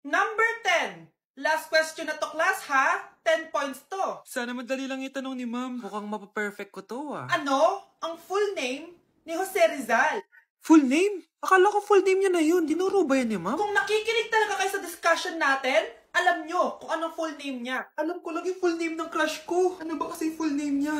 Number 10. Last question na to, class, ha? 10 points to. Sana madali lang itanong ni ma'am. Mukhang mapaperfect ko to, Ano? Ang full name ni Jose Rizal. Full name? Akala ko full name niya na yun. Dinuro ba yan ni ma'am? Kung nakikinig talaga kayo sa discussion natin, alam nyo kung anong full name niya. Alam ko lang yung full name ng crush ko. Ano ba kasi full name niya?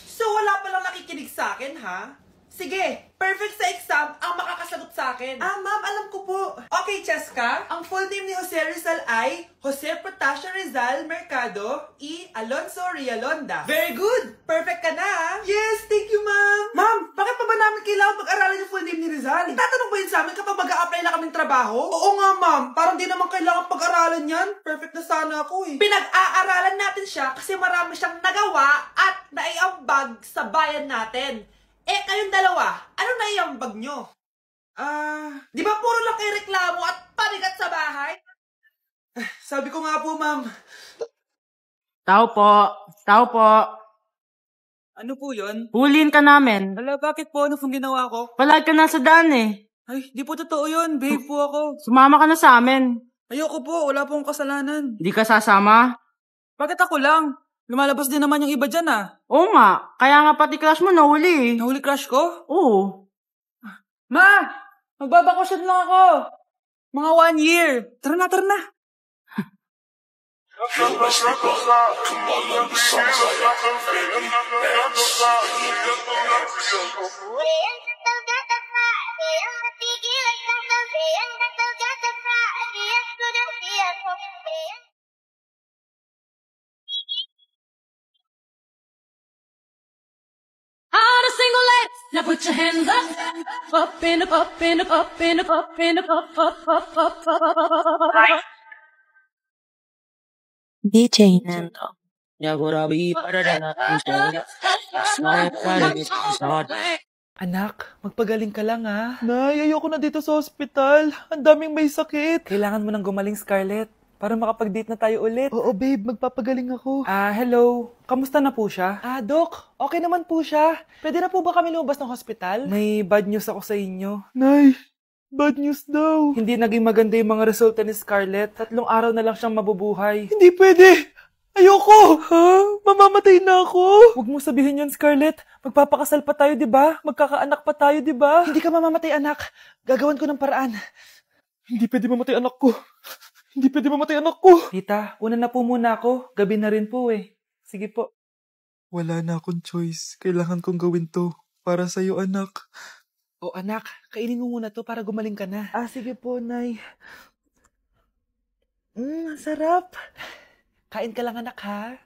So wala palang nakikinig sa akin, ha? Sige, perfect sa exam ang makakasagot sa akin. Ma'am, alam ko po. Okay, Cheska, ang full name ni Jose Rizal ay Jose Protasio Rizal Mercado y Alonso Rialonda. Very good! Perfect ka na, ha? Yes, thank you, ma'am. Ma'am, bakit pa ba namin kailangan pag-aralan yung full name ni Rizal? Itatanong ba yun sa amin kapag mag-a-apply na kaming trabaho? Oo nga, ma'am. Parang di naman kailangan pag-aralan yan. Perfect na sana ako, eh. Pinag-aaralan natin siya kasi marami siyang nagawa at naiambag sa bayan natin. Kayong dalawa, ano naiambag nyo? Di ba puro lang kayo reklamo at panigat sa bahay? Sabi ko nga po, ma'am. Tao po. Ano po yun? Huliin ka namin. Hala, bakit po? Ano pong ginawa ko? Palag ka na sa daan eh. Ay, di po totoo yun. Babe po ako. Sumama ka na sa amin. Ayoko po. Wala pong kasalanan. Di ka sasama? Bakit ako lang? Lumalabas din naman yung iba dyan, Oo nga. Kaya nga pati crush mo nahuli eh. Nahuli crush ko? Oo. Ma! Magbabakasyon lang ako. Mga 1 year. Tara na. Now put your hands up in the up in the up in the up in the up. DJ Nando. Anak, magpagaling ka lang, ha? Nay, ayoko na dito sa ospital. Ang daming may sakit. Kailangan mo nang gumaling, Scarlett, para makapag-date na tayo ulit. Oo, babe. Magpapagaling ako. Hello. Kamusta na po siya? Doc. Okay naman po siya. Pwede na po ba kami lumabas ng hospital? May bad news ako sa inyo. Nay, bad news daw. Hindi naging maganda yung mga resulta ni Scarlett. 3 araw na lang siyang mabubuhay. Hindi pwede! Ayoko! Ha? Mamamatay na ako! Huwag mo sabihin yun, Scarlett. Magpapakasal pa tayo, di ba? Magkakaanak pa tayo, di ba? Hindi ka mamamatay, anak. Gagawan ko ng paraan. Hindi pwede mamatay anak ko. Hindi pwede mamatay anak ko. Tita, una na po muna ako. Gabi na rin po eh. Sige po. Wala na akong choice. Kailangan kong gawin to. Para sa'yo, anak. O anak, kainin mo muna to para gumaling ka na. Sige po, Nay. Sarap. Kain ka lang, anak, ha?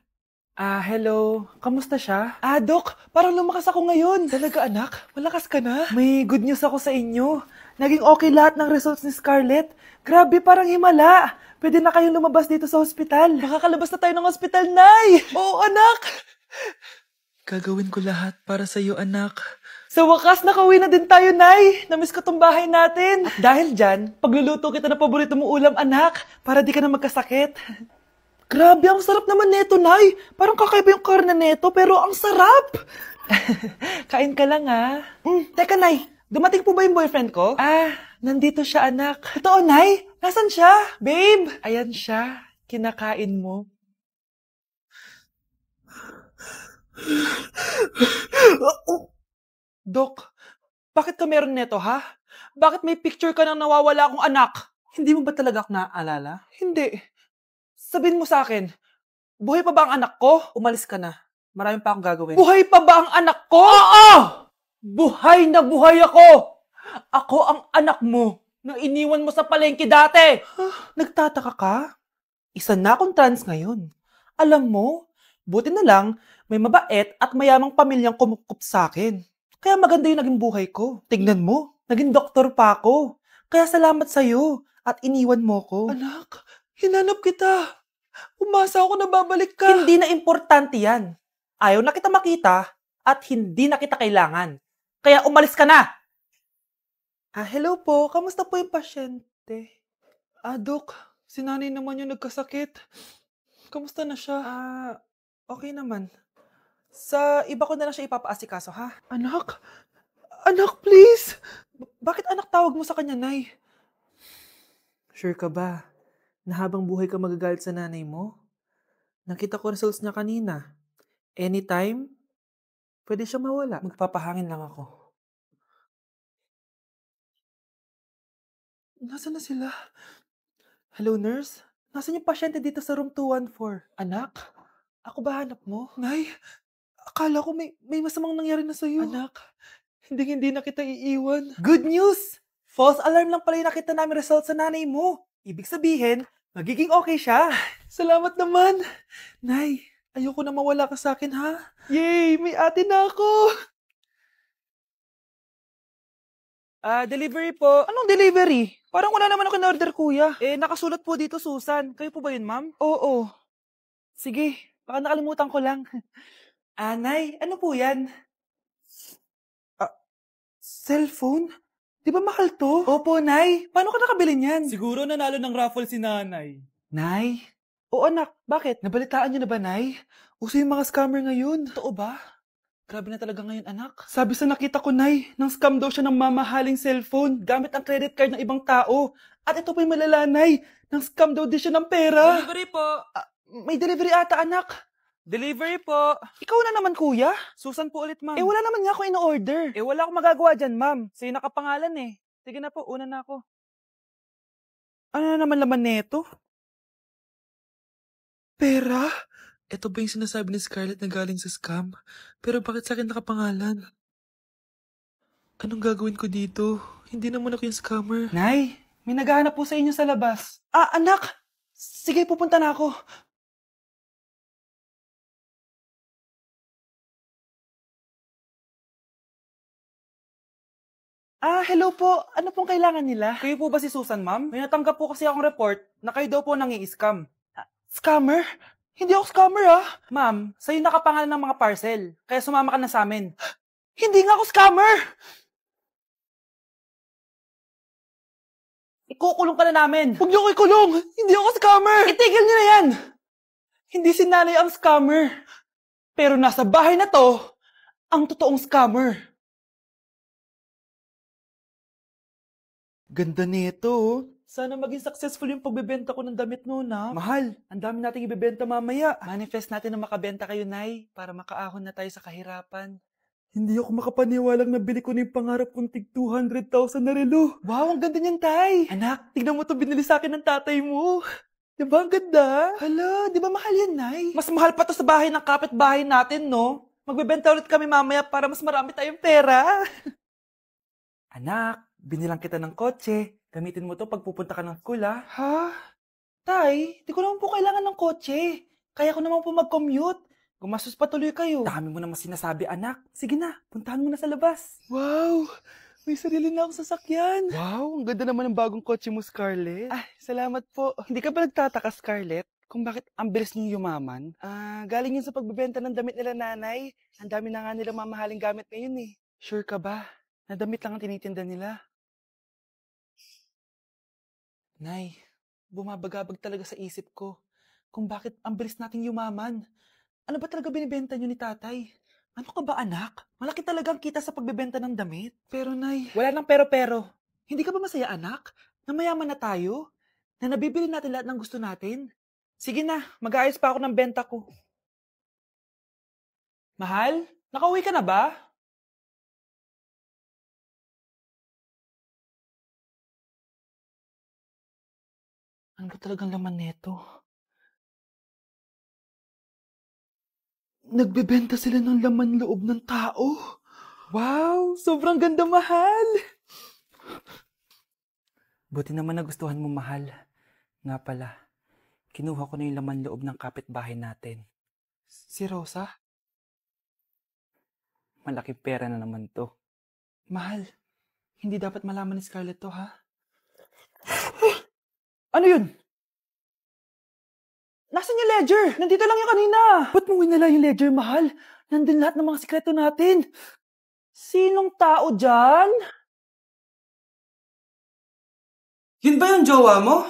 Hello. Kamusta siya? Doc, parang lumakas ako ngayon. Talaga, anak? Malakas ka na? May good news ako sa inyo. Naging okay lahat ng results ni Scarlett. Grabe, parang himala. Pwede na kayong lumabas dito sa hospital. Makakalabas na tayo ng hospital, Nay! Oo, anak! Gagawin ko lahat para sa'yo, anak. Sa wakas, nakauwi na din tayo, Nay. Namiss ko tong bahay natin. At dahil dyan, pagluluto kita ng paborito mong ulam, anak, para di ka na magkasakit. Grabe, ang sarap naman neto, Nay. Parang kakaiba yung karne neto, pero ang sarap. Kain ka lang, ha? Teka, Nay. Dumating po ba yung boyfriend ko? Nandito siya, anak. Totoo, Nay? Nasaan siya? Babe! Ayan siya. Kinakain mo. Dok, bakit ka meron neto, ha? Bakit may picture ka ng nawawala akong anak? Hindi mo ba talaga ako naaalala? Hindi. Sabihin mo sa akin, buhay pa ba ang anak ko? Umalis ka na. Marami pa akong gagawin. Buhay pa ba ang anak ko? Oo! Buhay na buhay ako! Ako ang anak mo na iniwan mo sa palengke dati. Nagtataka ka? Isa na akong trans ngayon. Alam mo, buti na lang may mabait at mayamang pamilyang kumukup sa akin. Kaya maganda yung naging buhay ko. Tignan mo, naging doktor pa ako. Kaya salamat sa'yo at iniwan mo ko. Anak, hinanap kita. Umasa ako na babalik ka. Hindi na importante yan. Ayaw na kita makita at hindi na kita kailangan. Kaya umalis ka na! Hello po. Kamusta po yung pasyente? Dok, si nanay naman yung nagkasakit. Kamusta na siya? Okay naman. Sa iba ko na lang siya ipapaasikaso, ha? Anak? Anak, please! Bakit anak tawag mo sa kanya, Nay? Sure ka ba? na habang buhay ka magagalit sa nanay mo? Nakita ko results niya kanina. Anytime, pwede siya mawala. Magpapahangin lang ako. Nasaan na sila? Hello, nurse? Nasaan yung pasyente dito sa room 214? Anak? Ako ba hanap mo? Nay, akala ko may masamang nangyari na sa'yo. Anak, hindi na kita iiwan. Good news! False alarm lang pala yung nakita namin result sa nanay mo. Ibig sabihin, magiging okay siya. Salamat naman. Nay, ayoko na mawala ka sa akin, ha? Yay! May ate na ako! Delivery po. Anong delivery? Parang wala naman ako in-order, kuya. Nakasulat po dito, Susan. Kayo po ba yun, ma'am? Oo. Sige, baka nakalimutan ko lang. Nay, ano po yan? Cellphone? Di ba mahal to? Opo, Nay. Paano ka nakabili niyan? Siguro nanalo ng raffle si nanay. Nay? Oo, anak. Bakit? Nabalitaan niyo na ba, Nay? Uso yung mga scammer ngayon. Totoo ba? Grabe na talaga ngayon, anak. Sabi sa nakita ko, Nay, nang scam daw siya ng mamahaling cellphone gamit ang credit card ng ibang tao. At ito pa yung malala, Nay. Nang scam daw din siya ng pera. Delivery po. May delivery ata, anak. Delivery po. Ikaw na naman, kuya. Susan po ulit, ma'am. Wala naman nga ako in-order. Wala akong magagawa dyan, ma'am. Sa'yo nakapangalan eh. Sige na po, una na ako. Ano na naman laman neto? Pera? Ito ba yung sinasabi ni Scarlett na galing sa scam? Pero bakit sa akin nakapangalan? Anong gagawin ko dito? Hindi naman ako yung scammer. Nay, may naghahanap po sa inyo sa labas. Anak! Sige, pupunta na ako. Hello po. Ano pong kailangan nila? Kayo po ba si Susan, ma'am? May natanggap po kasi akong report na kayo daw po nangi-scam. Scammer? Hindi ako scammer, Ma'am, sa'yo nakapangalan ng mga parcel. Kaya sumama ka na sa amin. Hindi nga ako scammer! Ikukulong ka na namin. Huwag niyo ko ikulong! Hindi ako scammer! Itigil niyo na yan! Hindi si nanay ang scammer. Pero nasa bahay na to, ang totoong scammer. Ganda nito, Sana maging successful yung pagbebenta ko ng damit mo, na. Mahal, ang dami nating ibebenta mamaya. Manifest natin na makabenta kayo, Nay, para makaahon na tayo sa kahirapan. Hindi ako makapaniwalang nabili ko na yung pangarap kong tig 200,000 na relo. Wow, ang ganda niyan, Tay. Anak, tignan mo ito binili sa akin ng tatay mo. Diba ang ganda? Hala, di ba mahal yan, Nay? Mas mahal pa to sa bahay ng kapitbahay natin, no? Magbebenta ulit kami mamaya para mas marami tayong pera. Anak, binilang kita ng kotse. Gamitin mo to pag pupunta ka ng school, ha? Ha? Tay, di ko naman po kailangan ng kotse. Kaya ko naman po mag-commute. Gumastos pa tuloy kayo. Dami mo naman sinasabi, anak. Sige na, puntahan mo na sa labas. Wow! May sarili na akong sasakyan. Wow, ang ganda naman ng bagong kotse mo, Scarlett. Salamat po. Hindi ka ba nagtataka, Scarlett, kung bakit ang bilis niyong yumaman? Galing yun sa pagbebenta ng damit nila, nanay. Ang dami na nga nilang mamahaling gamit ngayon, eh. Sure ka ba? Na damit lang ang tinitinda nila? Nay, bumabagabag talaga sa isip ko kung bakit ang bilis nating yumaman. Ano ba talaga binibenta niyo ni tatay? Ano ka ba, anak? Malaki talaga ang kita sa pagbebenta ng damit. Pero, Nay, wala nang pero-pero. Hindi ka ba masaya, anak? Na mayaman na tayo? Na nabibili natin lahat ng gusto natin? Sige na, mag-aayos pa ako ng benta ko. Mahal, nakauwi ka na ba? Ano ba talagang laman neto? Nagbebenta sila ng laman loob ng tao. Wow! Sobrang ganda, mahal! Buti naman nagustuhan mo, mahal. Nga pala, kinuha ko na yung laman loob ng kapitbahay natin. Si Rosa? Malaki pera na naman to. Mahal, hindi dapat malaman ni Scarlett to, ha? Ano yun? Nasaan yung ledger? Nandito lang yung kanina. Ba't mo winala yung ledger, mahal? Nandun lahat ng mga sikreto natin. Sinong tao dyan? Yun ba yung jowa mo?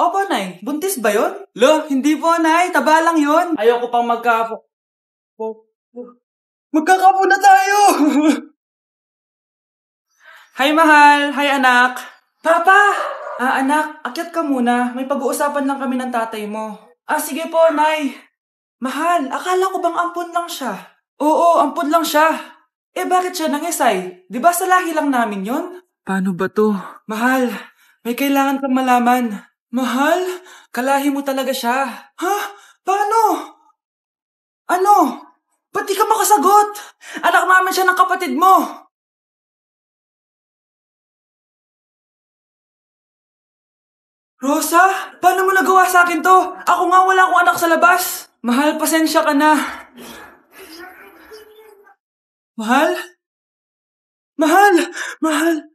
Opo, Nay. Buntis ba yun? Lo, hindi po, Nay. Taba lang yun. Ayoko pang magkakapo na tayo! Hi, mahal. Hi, anak. Papa! Anak, akyat ka muna. May pag-uusapan lang kami ng tatay mo. Sige po, Nay. Mahal, akala ko bang ampun lang siya? Oo, ampun lang siya. Bakit siya nangisay? Di ba sa lahi lang namin yon? Paano ba to? Mahal, may kailangan kang malaman. Mahal, kalahi mo talaga siya. Ha? Paano? Ano? Ba't di ka makasagot? Anak namin siya ng kapatid mo. Rosa, paano mo nagawa sa akin to? Ako nga wala akong anak sa labas. Mahal, pasensya ka na. Mahal? Mahal! Mahal!